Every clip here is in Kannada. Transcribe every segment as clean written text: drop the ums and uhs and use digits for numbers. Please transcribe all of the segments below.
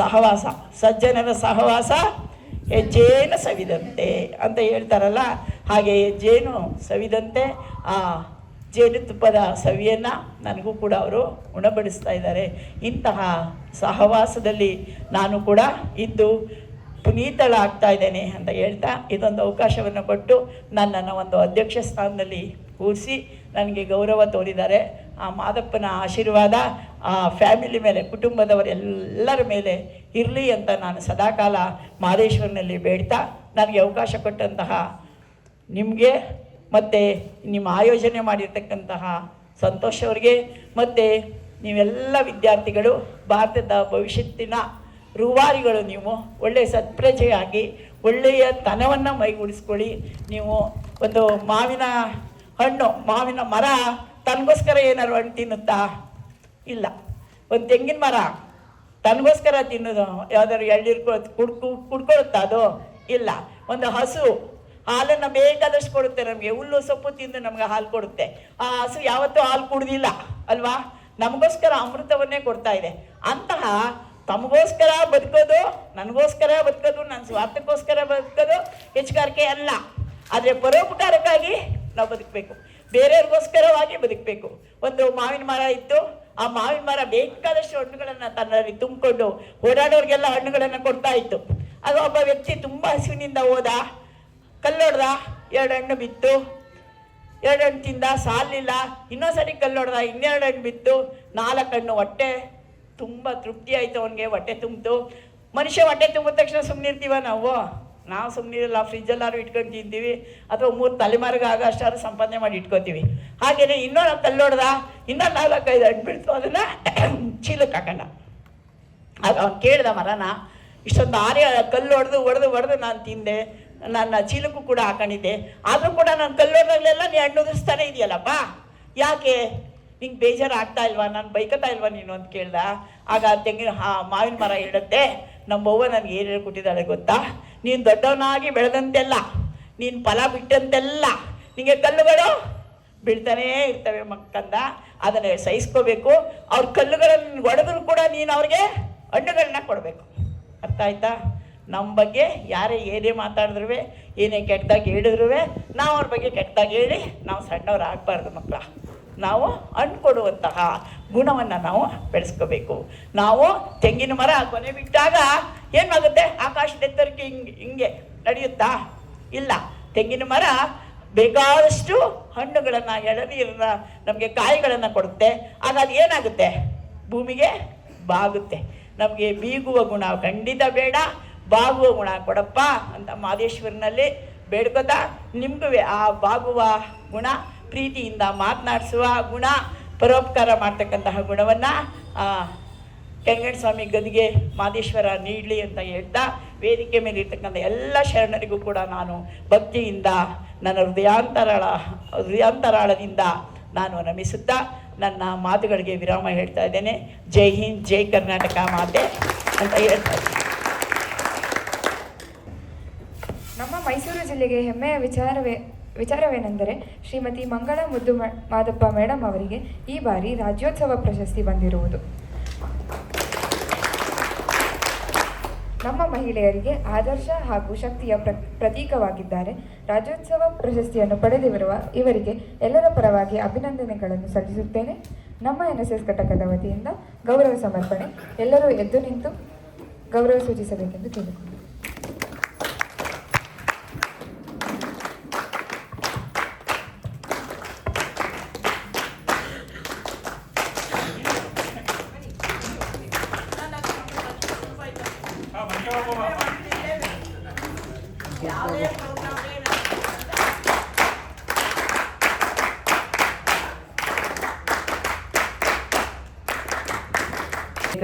ಸಹವಾಸ, ಸಜ್ಜನರ ಸಹವಾಸ ಹೆಜ್ಜೇನು ಸವಿದಂತೆ ಅಂತ ಹೇಳ್ತಾರಲ್ಲ, ಹಾಗೆ ಹೆಜ್ಜೇನು ಸವಿದಂತೆ ಆ ಜೇನುತುಪ್ಪದ ಸವಿಯನ್ನು ನನಗೂ ಕೂಡ ಅವರು ಉಣಬಡಿಸ್ತಾ ಇದ್ದಾರೆ. ಇಂತಹ ಸಹವಾಸದಲ್ಲಿ ನಾನು ಕೂಡ ಇದ್ದು ಪುನೀತಳಾಗ್ತಾ ಇದ್ದೇನೆ ಅಂತ ಹೇಳ್ತಾ, ಇದೊಂದು ಅವಕಾಶವನ್ನು ಕೊಟ್ಟು ನನ್ನನ್ನು ಒಂದು ಅಧ್ಯಕ್ಷ ಸ್ಥಾನದಲ್ಲಿ ಕೂರಿಸಿ ನನಗೆ ಗೌರವ ತೋರಿದ್ದಾರೆ. ಆ ಮಾದಪ್ಪನ ಆಶೀರ್ವಾದ ಆ ಫ್ಯಾಮಿಲಿ ಮೇಲೆ, ಕುಟುಂಬದವರೆಲ್ಲರ ಮೇಲೆ ಇರಲಿ ಅಂತ ನಾನು ಸದಾಕಾಲ ಮಹದೇಶ್ವರನಲ್ಲಿ ಬೇಡ್ತಾ, ನನಗೆ ಅವಕಾಶ ಕೊಟ್ಟಂತಹ ನಿಮಗೆ ಮತ್ತು ನಿಮ್ಮ ಆಯೋಜನೆ ಮಾಡಿರ್ತಕ್ಕಂತಹ ಸಂತೋಷ್ ಅವ್ರಿಗೆ ಮತ್ತು ನೀವೆಲ್ಲ ವಿದ್ಯಾರ್ಥಿಗಳು, ಭಾರತದ ಭವಿಷ್ಯತ್ತಿನ ರೂವಾರಿಗಳು, ನೀವು ಒಳ್ಳೆಯ ಸತ್ಪ್ರಜೆಯಾಗಿ ಒಳ್ಳೆಯ ತನವನ್ನು ಮೈಗೂಡಿಸ್ಕೊಳ್ಳಿ. ನೀವು ಒಂದು ಮಾವಿನ ಹಣ್ಣು, ಮಾವಿನ ಮರ ತನಗೋಸ್ಕರ ಏನಾದ್ರು ಹಣ್ಣು ತಿನ್ನುತ್ತಾ? ಇಲ್ಲ. ಒಂದು ತೆಂಗಿನ ಮರ ತನಗೋಸ್ಕರ ತಿನ್ನೋದು ಯಾವ್ದಾದ್ರು ಎಳ್ನೀರು ಕುಡ್ಕೊಳುತ್ತಾ? ಅದು ಇಲ್ಲ. ಒಂದು ಹಸು ಹಾಲನ್ನು ಬೇಕಾದಷ್ಟು ಕೊಡುತ್ತೆ ನಮಗೆ, ಹುಲ್ಲು ಸೊಪ್ಪು ತಿಂದು ನಮ್ಗೆ ಹಾಲು ಕೊಡುತ್ತೆ. ಆ ಹಸು ಯಾವತ್ತೂ ಹಾಲು ಕುಡ್ದಿಲ್ಲ ಅಲ್ವಾ? ನಮಗೋಸ್ಕರ ಅಮೃತವನ್ನೇ ಕೊಡ್ತಾ ಇದೆ. ಅಂತಹ ತಮಗೋಸ್ಕರ ಬದುಕೋದು, ನನಗೋಸ್ಕರ ಬದುಕೋದು, ನನ್ನ ಸ್ವಾರ್ಥಕ್ಕೋಸ್ಕರ ಬದುಕೋದು ಹೆಚ್ಚುಗಾರಿಕೆ ಅಲ್ಲ. ಆದರೆ ಪರೋಪಕಾರಕ್ಕಾಗಿ ನಾವು ಬದುಕಬೇಕು, ಬೇರೆಯವ್ರಿಗೋಸ್ಕರವಾಗಿ ಬದುಕಬೇಕು. ಒಂದು ಮಾವಿನ ಮರ ಇತ್ತು, ಆ ಮಾವಿನ ಮರ ಬೇಕಾದಷ್ಟು ಹಣ್ಣುಗಳನ್ನು ತನ್ನಲ್ಲಿ ತುಂಬಿಕೊಂಡು ಓಡಾಡೋರಿಗೆಲ್ಲ ಹಣ್ಣುಗಳನ್ನು ಕೊಡ್ತಾ ಇತ್ತು. ಆಗ ಒಬ್ಬ ವ್ಯಕ್ತಿ ತುಂಬ ಹಸಿವಿನಿಂದ ಹೋದ, ಕಲ್ಲೊಡ್ದ, 2 ಹಣ್ಣು ಬಿತ್ತು, 2 ಹಣ್ಣು ತಿಂದ, ಸಾಲಿಲ್ಲ. ಇನ್ನೊಂದು ಸರಿ ಕಲ್ಲೊಡ್ದ, 2 ಹಣ್ಣು ಬಿತ್ತು, 4 ಹಣ್ಣು. ಹೊಟ್ಟೆ ತುಂಬ ತೃಪ್ತಿ ಆಯಿತು ಅವನಿಗೆ, ಹೊಟ್ಟೆ ತುಂಬಿತು. ಮನುಷ್ಯ ಹೊಟ್ಟೆ ತುಂಬಿದ ತಕ್ಷಣ ಸುಮ್ಮನಿರ್ತೀವ ನಾವು ಸುಮ್ಮನಿರಲ್ಲ, ಫ್ರಿಜ್ಜಲ್ಲಾರು ಇಟ್ಕೊಂಡು ತಿಂತೀವಿ, ಅಥವಾ 3 ತಲೆಮಾರಿಗೆ ಆಗ ಅಷ್ಟಾರು ಸಂಪಾದನೆ ಮಾಡಿ ಇಟ್ಕೋತೀವಿ. ಹಾಗೆಯೇ ಇನ್ನೊಂದು ಕಲ್ಲೊಡ್ದ, ಇನ್ನೂ 4-5 ಹಣ್ಣು ಬಿಡ್ತು, ಅದನ್ನು ಚೀಲಕ್ಕೆ ಹಾಕೊಂಡ. ಆಗ ಅವ್ನು ಕೇಳ್ದ ಮರನ, ಇಷ್ಟೊಂದು ಕಲ್ಲು ಹೊಡೆದು ನಾನು ತಿಂದೆ, ನನ್ನ ಚೀಲಕ್ಕೂ ಕೂಡ ಹಾಕೊಂಡಿದ್ದೆ, ಆದರೂ ಕೂಡ ನಾನು ಕಲ್ಲೊಡ್ದಾಗಲೆಲ್ಲ ನೀ ಹಣ್ಣು ಉದಿಸ್ತಾನೆ ಇದೆಯಲ್ಲಪ್ಪ, ಯಾಕೆ ನಿಂಗೆ ಬೇಜಾರು ಆಗ್ತಾ ಇಲ್ವಾ, ನಾನು ಬೈಕತ್ತಾ ಇಲ್ವಾ ನೀನು ಅಂತ ಕೇಳ್ದ. ಆಗ ಮಾವಿನ ಮರ ಹೇಳುತ್ತೆ, ನಮ್ಮವ್ವ ನನಗೆ ಏನು ಹೇಳ್ಕೊಟ್ಟಿದ್ದಾಳೆ ಗೊತ್ತಾ? ನೀನು ದೊಡ್ಡವನಾಗಿ ಬೆಳೆದಂತೆಲ್ಲ, ನೀನು ಫಲ ಬಿಟ್ಟಂತೆಲ್ಲ ನಿಮಗೆ ಕಲ್ಲುಗಳು ಬೀಳ್ತಾನೇ ಇರ್ತವೆ ಮಕ್ಕಂದ, ಅದನ್ನು ಸಹಿಸ್ಕೋಬೇಕು. ಅವ್ರ ಕಲ್ಲುಗಳನ್ನು ಹೊಡೆದ್ರು ಕೂಡ ನೀನು ಅವ್ರಿಗೆ ಹಣ್ಣುಗಳನ್ನ ಕೊಡಬೇಕು. ಅರ್ಥ ಆಯ್ತಾ? ನಮ್ಮ ಬಗ್ಗೆ ಯಾರೇ ಏನೇ ಮಾತಾಡಿದ್ರು, ಏನೇ ಕೆಟ್ಟದಾಗಿ ಹೇಳಿದ್ರು, ನಾವು ಅವ್ರ ಬಗ್ಗೆ ಕೆಟ್ಟದಾಗಿ ಹೇಳಿ ನಾವು ಸಣ್ಣವ್ರು ಆಗಬಾರ್ದು ಮಕ್ಕಳ. ನಾವು ಹಣ್ಣು ಕೊಡುವಂತಹ ಗುಣವನ್ನು ನಾವು ಬೆಳೆಸ್ಕೋಬೇಕು. ನಾವು ತೆಂಗಿನ ಮರ ಕೊನೆ ಬಿಟ್ಟಾಗ ಏನಾಗುತ್ತೆ? ಆಕಾಶದ ಎತ್ತರಕ್ಕೆ ಹಿಂಗೆ ನಡೆಯುತ್ತಾ? ಇಲ್ಲ. ತೆಂಗಿನ ಮರ ಬೇಕಾದಷ್ಟು ಹಣ್ಣುಗಳನ್ನು, ಎಳನೀರನ್ನ, ನಮಗೆ ಕಾಯಿಗಳನ್ನು ಕೊಡುತ್ತೆ. ಆಗ ಅದು ಏನಾಗುತ್ತೆ? ಭೂಮಿಗೆ ಬಾಗುತ್ತೆ. ನಮಗೆ ಬೀಗುವ ಗುಣ ಖಂಡಿತ ಬೇಡ, ಬಾಗುವ ಗುಣ ಕೊಡಪ್ಪ ಅಂತ ಮಹದೇಶ್ವರನಲ್ಲಿ ಬೇಡ್ಕೋತಾ, ನಿಮಗೂ ಆ ಬಾಗುವ ಗುಣ, ಪ್ರೀತಿಯಿಂದ ಮಾತನಾಡಿಸುವ ಗುಣ, ಪರೋಪಕಾರ ಮಾಡ್ತಕ್ಕಂತಹ ಗುಣವನ್ನು ಕೆಂಗಣ್ಣ ಸ್ವಾಮಿ ಗದಿಗೆ ಮಹದೇಶ್ವರ ನೀಡಲಿ ಅಂತ ಹೇಳ್ತಾ, ವೇದಿಕೆ ಮೇಲೆ ಇರ್ತಕ್ಕಂಥ ಎಲ್ಲ ಶರಣರಿಗೂ ಕೂಡ ನಾನು ಭಕ್ತಿಯಿಂದ ನನ್ನ ಹೃದಯಾಂತರಾಳದಿಂದ ನಾನು ನಮಿಸುತ್ತಾ ನನ್ನ ಮಾತುಗಳಿಗೆ ವಿರಾಮ ಹೇಳ್ತಾ ಇದ್ದೇನೆ. ಜೈ ಹಿಂದ್, ಜೈ ಕರ್ನಾಟಕ ಮಾತೆ ಅಂತ ಹೇಳ್ತಾ ಇದ್ದೀನಿ. ನಮ್ಮ ಮೈಸೂರು ಜಿಲ್ಲೆಗೆ ಹೆಮ್ಮೆಯ ವಿಚಾರವೇನೆಂದರೆ ಶ್ರೀಮತಿ ಮಂಗಳ ಮುದ್ದು ಮಾದಪ್ಪ ಮೇಡಮ್ ಅವರಿಗೆ ಈ ಬಾರಿ ರಾಜ್ಯೋತ್ಸವ ಪ್ರಶಸ್ತಿ ಬಂದಿರುವುದು. ನಮ್ಮ ಮಹಿಳೆಯರಿಗೆ ಆದರ್ಶ ಹಾಗೂ ಶಕ್ತಿಯ ಪ್ರತೀಕವಾಗಿದ್ದಾರೆ. ರಾಜ್ಯೋತ್ಸವ ಪ್ರಶಸ್ತಿಯನ್ನು ಪಡೆದಿರುವ ಇವರಿಗೆ ಎಲ್ಲರ ಪರವಾಗಿ ಅಭಿನಂದನೆಗಳನ್ನು ಸಲ್ಲಿಸುತ್ತೇನೆ. ನಮ್ಮ NSS ಘಟಕದ ವತಿಯಿಂದ ಗೌರವ ಸಮರ್ಪಣೆ. ಎಲ್ಲರೂ ಎದ್ದು ನಿಂತು ಗೌರವ ಸೂಚಿಸಬೇಕೆಂದು ಕೇಳಿಕೊಂಡೆ.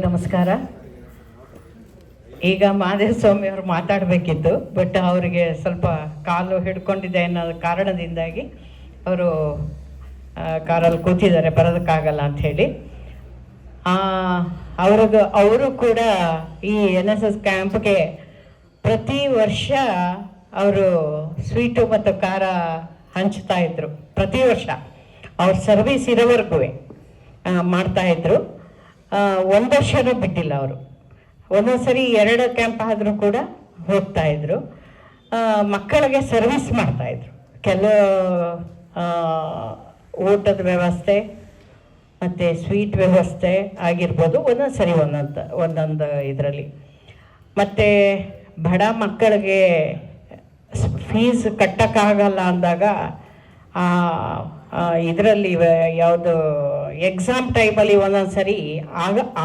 ನಮಸ್ಕಾರ. ಈಗ ಮಹದೇವ ಸ್ವಾಮಿ ಅವರು ಮಾತಾಡಬೇಕಿತ್ತು, ಬಟ್ ಅವರಿಗೆ ಸ್ವಲ್ಪ ಕಾಲು ಹಿಡ್ಕೊಂಡಿದೆ ಅನ್ನೋ ಕಾರಣದಿಂದಾಗಿ ಅವರು ಕಾರಲ್ಲಿ ಕೂತಿದ್ದಾರೆ, ಬರೋದಕ್ಕಾಗಲ್ಲ ಅಂಥೇಳಿ. ಅವರು ಕೂಡ ಈ NSS ಕ್ಯಾಂಪ್ಗೆ ಪ್ರತಿ ವರ್ಷ ಅವರು ಸ್ವೀಟು ಮತ್ತು ಖಾರ ಹಂಚ್ತಾ ಇದ್ರು. ಪ್ರತಿ ವರ್ಷ ಅವ್ರ ಸರ್ವಿಸ್ ಇರೋವರೆಗೂ ಮಾಡ್ತಾಯಿದ್ರು. 1 ವರ್ಷನೂ ಬಿಟ್ಟಿಲ್ಲ ಅವರು. ಒಂದೊಂದು ಸರಿ 2 ಕ್ಯಾಂಪ್ ಆದರೂ ಕೂಡ ಹೋಗ್ತಾಯಿದ್ರು. ಮಕ್ಕಳಿಗೆ ಸರ್ವಿಸ್ ಮಾಡ್ತಾಯಿದ್ರು. ಕೆಲವು ಊಟದ ವ್ಯವಸ್ಥೆ ಮತ್ತು ಸ್ವೀಟ್ ವ್ಯವಸ್ಥೆ ಆಗಿರ್ಬೋದು, ಒಂದೊಂದು ಸರಿ ಒಂದೊಂದು ಇದರಲ್ಲಿ. ಮತ್ತು ಬಡ ಮಕ್ಕಳಿಗೆ ಫೀಸ್ ಕಟ್ಟೋಕ್ಕಾಗಲ್ಲ ಅಂದಾಗ ಇದರಲ್ಲಿ ಯಾವುದು ಎಕ್ಸಾಮ್ ಟೈಮಲ್ಲಿ ಒಂದೊಂದು ಸರಿ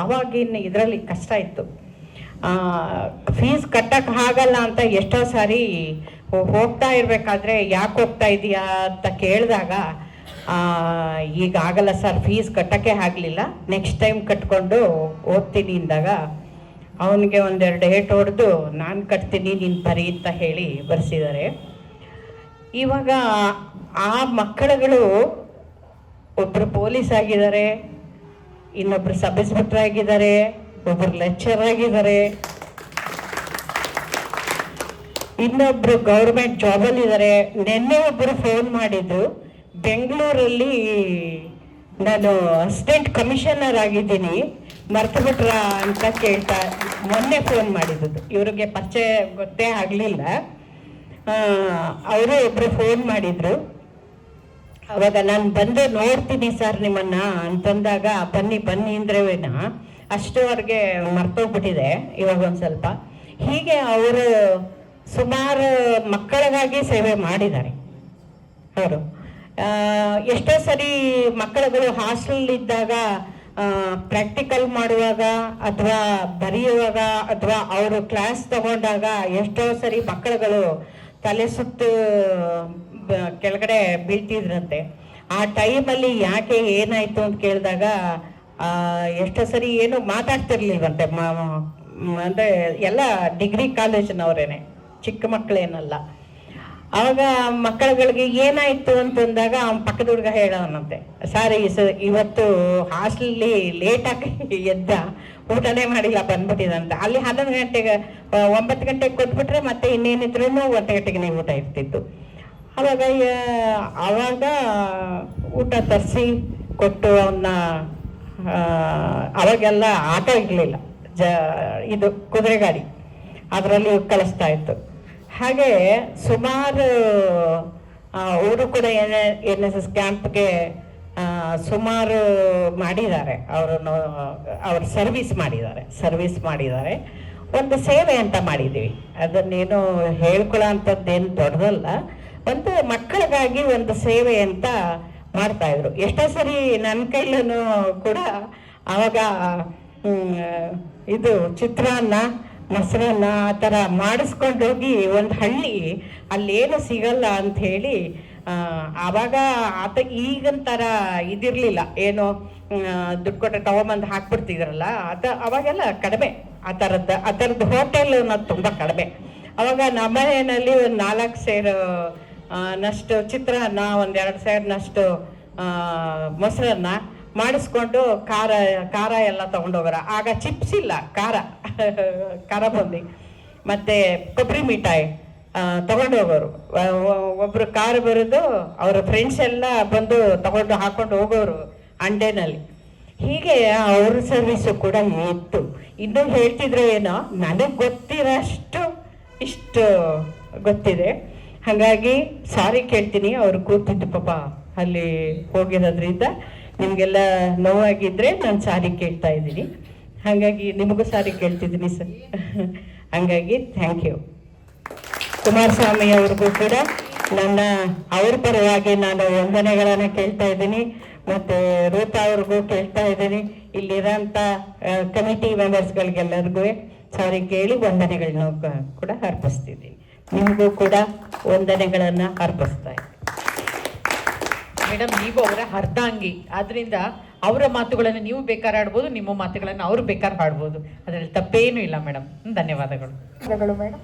ಆವಾಗಿನ ಇದರಲ್ಲಿ ಕಷ್ಟ ಇತ್ತು. ಫೀಸ್ ಕಟ್ಟಕ್ಕೆ ಆಗಲ್ಲ ಅಂತ ಎಷ್ಟೋ ಸಾರಿ ಹೋಗ್ತಾ ಇರಬೇಕಾದ್ರೆ ಯಾಕೆ ಹೋಗ್ತಾ ಇದೀಯಾ ಅಂತ ಕೇಳಿದಾಗ ಈಗ ಆಗಲ್ಲ ಸರ್, ಫೀಸ್ ಕಟ್ಟೋಕ್ಕೆ ಆಗಲಿಲ್ಲ, ನೆಕ್ಸ್ಟ್ ಟೈಮ್ ಕಟ್ಕೊಂಡು ಓದ್ತೀನಿ ಅಂದಾಗ ಅವನಿಗೆ 1-2 ಏಟು ಹೊಡೆದು ನಾನು ಕಟ್ತೀನಿ ನೀನು ಬರೀ ಅಂತ ಹೇಳಿ ಬರೆಸಿದ್ದಾರೆ. ಇವಾಗ ಆ ಮಕ್ಕಳುಗಳು ಒಬ್ಬರು ಪೊಲೀಸ್ ಆಗಿದ್ದಾರೆ, ಇನ್ನೊಬ್ಬರು ಸಬ್ ಇನ್ಸ್ಪೆಕ್ಟರ್ ಆಗಿದ್ದಾರೆ, ಒಬ್ಬರು ಲೆಕ್ಚರ್ ಆಗಿದ್ದಾರೆ, ಇನ್ನೊಬ್ಬರು ಗೌರ್ಮೆಂಟ್ ಜಾಬಲ್ಲಿದ್ದಾರೆ. ನಿನ್ನೆ ಒಬ್ಬರು ಫೋನ್ ಮಾಡಿದ್ರು, ಬೆಂಗಳೂರಲ್ಲಿ ನಾನು ಅಸಿಸ್ಟೆಂಟ್ ಕಮಿಷನರ್ ಆಗಿದ್ದೀನಿ ಮರ್ತು ಬಿಟ್ರ ಅಂತ ಕೇಳ್ತಾ ಮೊನ್ನೆ ಫೋನ್ ಮಾಡಿದ್ದು. ಇವ್ರಿಗೆ ಪರಿಚಯ ಗೊತ್ತೇ ಆಗಲಿಲ್ಲ. ಅವರು ಒಬ್ಬರು ಫೋನ್ ಮಾಡಿದರು. ಅವಾಗ ನಾನು ಬಂದು ನೋಡ್ತೀನಿ ಸರ್ ನಿಮ್ಮನ್ನು ಅಂತಂದಾಗ ಬನ್ನಿ ಅಂದ್ರೇನ ಅಷ್ಟುವರೆಗೆ ಮರ್ತೋಗ್ಬಿಟ್ಟಿದೆ ಇವಾಗ ಒಂದು ಸ್ವಲ್ಪ. ಹೀಗೆ ಅವರು ಸುಮಾರು ಮಕ್ಕಳಿಗಾಗಿ ಸೇವೆ ಮಾಡಿದ್ದಾರೆ. ಅವರು ಎಷ್ಟೋ ಸರಿ ಮಕ್ಕಳುಗಳು ಹಾಸ್ಟೆಲ್ ಇದ್ದಾಗ ಪ್ರಾಕ್ಟಿಕಲ್ ಮಾಡುವಾಗ ಅಥವಾ ಬರೆಯುವಾಗ ಅಥವಾ ಅವರು ಕ್ಲಾಸ್ ತಗೊಂಡಾಗ ಎಷ್ಟೋ ಸರಿ ಮಕ್ಕಳುಗಳು ತಲೆ ಸುತ್ತು ಕೆಳಗಡೆ ಬೀಳ್ತಿದ್ರಂತೆ. ಆ ಟೈಮಲ್ಲಿ ಯಾಕೆ ಏನಾಯಿತು ಅಂತ ಕೇಳಿದಾಗ ಎಷ್ಟೋ ಸರಿ ಏನು ಮಾತಾಡ್ತಿರ್ಲಿಲ್ವಂತೆ. ಅಂದರೆ ಎಲ್ಲ ಡಿಗ್ರಿ ಕಾಲೇಜಿನವರೇನೆ, ಚಿಕ್ಕ ಮಕ್ಕಳೇನಲ್ಲ. ಆವಾಗ ಮಕ್ಕಳುಗಳಿಗೆ ಏನಾಯಿತು ಅಂತಂದಾಗ ಅವನ ಪಕ್ಕದ ಹುಡುಗ ಹೇಳೋನಂತೆ, ಸಾರಿ ಇವತ್ತು ಹಾಸ್ಟೆಲಲ್ಲಿ ಲೇಟಾಗಿ ಎದ್ದ, ಊಟನೇ ಮಾಡಿಲ್ಲ ಬಂದ್ಬಿಟ್ಟಿದಂತೆ. ಅಲ್ಲಿ 11 ಗಂಟೆಗೆ 9 ಗಂಟೆಗೆ ಕೊಟ್ಬಿಟ್ರೆ ಮತ್ತೆ ಇನ್ನೇನಿದ್ರೂ 1 ಗಂಟೆಗೆ ನೀವು ಊಟ ಇರ್ತಿತ್ತು. ಆವಾಗ ಊಟ ತರಿಸಿ ಕೊಟ್ಟು ಅವನ್ನ ಅವಾಗೆಲ್ಲ ಆಟೋ ಇರಲಿಲ್ಲ, ಇದು ಕುದುರೆ ಗಾಡಿ, ಅದರಲ್ಲಿ ಕಳಿಸ್ತಾ ಇತ್ತು. ಹಾಗೆ ಸುಮಾರು ಅವರು ಕೂಡ NSS ಕ್ಯಾಂಪ್ಗೆ ಸುಮಾರು ಮಾಡಿದ್ದಾರೆ. ಅವರು ಸರ್ವಿಸ್ ಮಾಡಿದ್ದಾರೆ. ಒಂದು ಸೇವೆ ಅಂತ ಮಾಡಿದ್ದೀವಿ, ಅದನ್ನೇನು ಹೇಳ್ಕೊಳ್ಳೋ ಅಂಥದ್ದೇನು ದೊಡ್ಡದಲ್ಲ. ಒಂದು ಮಕ್ಕಳಿಗಾಗಿ ಒಂದು ಸೇವೆ ಅಂತ ಮಾಡ್ತಾಯಿದ್ರು. ಎಷ್ಟೋ ಸರಿ ನನ್ನ ಕೈಲೂ ಕೂಡ ಆವಾಗ ಇದು ಚಿತ್ರಾನ್ನ, ಮೊಸರನ್ನ ಆ ಥರ ಮಾಡಿಸ್ಕೊಂಡೋಗಿ ಒಂದು ಹಳ್ಳಿ ಅಲ್ಲೇನು ಸಿಗಲ್ಲ ಅಂಥೇಳಿ ಆವಾಗ ಈಗಿನ ಇದಿರಲಿಲ್ಲ, ಏನು ದುಡ್ಡು ಕೊಟ್ಟರೆ ತಗೊಂಬಂದು ಹಾಕ್ಬಿಡ್ತಿದ್ರಲ್ಲ, ಅವಾಗೆಲ್ಲ ಕಡಿಮೆ ಆ ಥರದ್ದು ಹೋಟೆಲ್ ಅನ್ನೋದು ತುಂಬ ಕಡಿಮೆ. ಅವಾಗ ನಮ್ಮನೆಯಲ್ಲಿ ಒಂದು 4 ಸೇರು ನಷ್ಟು ಚಿತ್ರಾನ್ನ, 1-2 ಸೇರಿನಷ್ಟು ಮೊಸರನ್ನ ಮಾಡಿಸ್ಕೊಂಡು ಖಾರ ಎಲ್ಲ ತೊಗೊಂಡೋಗೋರ. ಆಗ ಚಿಪ್ಸ್ ಇಲ್ಲ, ಖಾರ ಬಂದು ಮತ್ತು ಕೊಬ್ಬರಿ ಮಿಠಾಯಿ ತೊಗೊಂಡೋಗೋರು. ಒಬ್ಬರು ಕಾರ್ ಬರೋದು, ಅವರ ಫ್ರೆಂಡ್ಸ್ ಎಲ್ಲ ಬಂದು ಹಾಕೊಂಡು ಹೋಗೋರು ಅಂಡೆನಲ್ಲಿ. ಹೀಗೆ ಅವ್ರ ಸರ್ವಿಸು ಕೂಡ ಇತ್ತು. ಇನ್ನೂ ಹೇಳ್ತಿದ್ರು ಏನೋ, ನನಗೆ ಗೊತ್ತಿರೋಷ್ಟು ಇಷ್ಟು ಗೊತ್ತಿದೆ. ಹಾಗಾಗಿ ಸಾರಿ ಕೇಳ್ತೀನಿ, ಅವ್ರು ಕೂತಿದ್ದು ಪಾಪ ಅಲ್ಲಿ ಹೋಗಿರೋದ್ರಿಂದ ನಿಮಗೆಲ್ಲ ನೋವಾಗಿದ್ದರೆ ನಾನು ಸಾರಿ ಕೇಳ್ತಾ ಇದ್ದೀನಿ. ಹಾಗಾಗಿ ನಿಮಗೂ ಸಾರಿ ಕೇಳ್ತಿದ್ದೀನಿ ಸರ್. ಹಾಗಾಗಿ ಥ್ಯಾಂಕ್ ಯು. ಕುಮಾರಸ್ವಾಮಿ ಅವ್ರಿಗೂ ಕೂಡ ಅವ್ರ ಪರವಾಗಿ ನಾನು ವಂದನೆಗಳನ್ನು ಕೇಳ್ತಾ ಇದ್ದೀನಿ. ಮತ್ತು ರೂಪಾ ಅವ್ರಿಗೂ ಕೇಳ್ತಾ ಇದ್ದೀನಿ. ಇಲ್ಲಿರೋಂಥ ಕಮಿಟಿ ಮೆಂಬರ್ಸ್ಗಳಿಗೆಲ್ಲರಿಗೂ ಸಾರಿ ಕೇಳಿ ವಂದನೆಗಳನ್ನ ಕೂಡ ಅರ್ಪಿಸ್ತಿದ್ದೀನಿ. ನಿಮಗೂ ಕೂಡ ವಂದನೆಗಳನ್ನು ಅರ್ಪಿಸ್ತಾ ಇದ್ದೀನಿ. ಮೇಡಮ್, ನೀವು ಅವರ ಅರ್ಧಾಂಗಿ, ಆದ್ರಿಂದ ಅವರ ಮಾತುಗಳನ್ನು ನೀವು ಬೇಕಾದ್ರೆ ಆಡ್ಬೋದು, ನಿಮ್ಮ ಮಾತುಗಳನ್ನು ಅವರು ಬೇಕಾದ್ರೆ ಹಾಡ್ಬೋದು, ಅದರಲ್ಲಿ ತಪ್ಪೇನೂ ಇಲ್ಲ ಮೇಡಮ್. ಧನ್ಯವಾದಗಳು. ಮೇಡಮ್.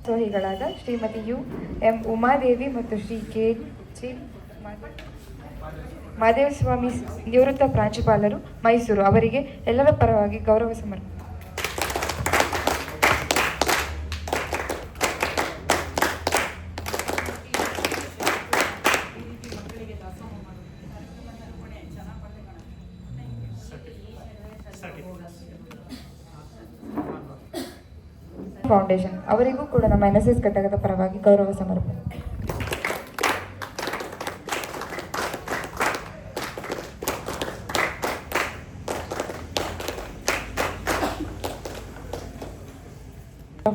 ಸೋಹಿಗಳಾದ ಶ್ರೀಮತಿ UM ಉಮಾದೇವಿ ಮತ್ತು ಶ್ರೀ KG ಮಾದೇವಸ್ವಾಮಿ ನಿವೃತ್ತ ಪ್ರಾಂಶುಪಾಲರು, ಮೈಸೂರು, ಅವರಿಗೆ ಎಲ್ಲರ ಪರವಾಗಿ ಗೌರವ ಸಮರ್ಪಣೆ. ಫೌಂಡೇಶನ್ ಅವರಿಗೂ ಕೂಡ ನಮ್ಮ NSS ಘಟಕದ ಪರವಾಗಿ ಗೌರವ ಸಮರ್ಪಣೆ.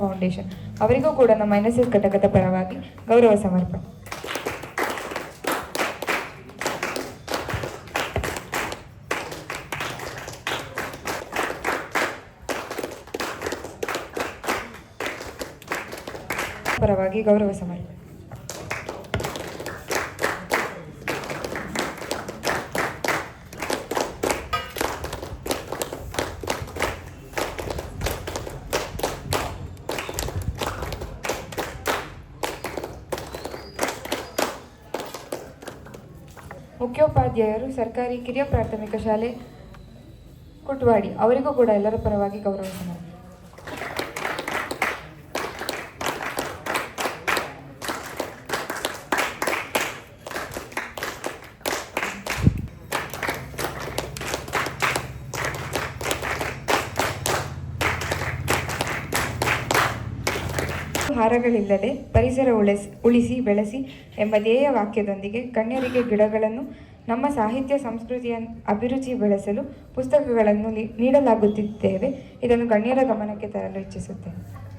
ಫೌಂಡೇಶನ್ ಅವರಿಗೂ ಕೂಡ ನಮ್ಮ NSS ಘಟಕದ ಪರವಾಗಿ ಗೌರವ ಸಮರ್ಪಣೆ. ಪರವಾಗಿ ಗೌರವ ಸಮರ್ಪಣೆ. ಮುಖ್ಯೋಪಾಧ್ಯಾಯರು ಸರ್ಕಾರಿ ಕಿರಿಯ ಪ್ರಾಥಮಿಕ ಶಾಲೆ ಕುಟ್ವಾಡಿ ಅವರಿಗೂ ಕೂಡ ಎಲ್ಲರ ಪರವಾಗಿ ಗೌರವ ಸಮರ್ಪಣೆ. ಹಾರಗಳಿಲ್ಲದೆ ಪರಿಸರ ಉಳಿಸಿ ಬೆಳೆಸಿ ಎಂಬ ಧ್ಯೇಯ ವಾಕ್ಯದೊಂದಿಗೆ ಗಣ್ಯರಿಗೆ ಗಿಡಗಳನ್ನು ನಮ್ಮ ಸಾಹಿತ್ಯ ಸಂಸ್ಕೃತಿಯ ಅಭಿರುಚಿ ಬೆಳೆಸಲು ಪುಸ್ತಕಗಳನ್ನು ನೀಡಲಾಗುತ್ತಿದ್ದೇವೆ. ಇದನ್ನು ಗಣ್ಯರ ಗಮನಕ್ಕೆ ತರಲು ಇಚ್ಛಿಸುತ್ತೇನೆ.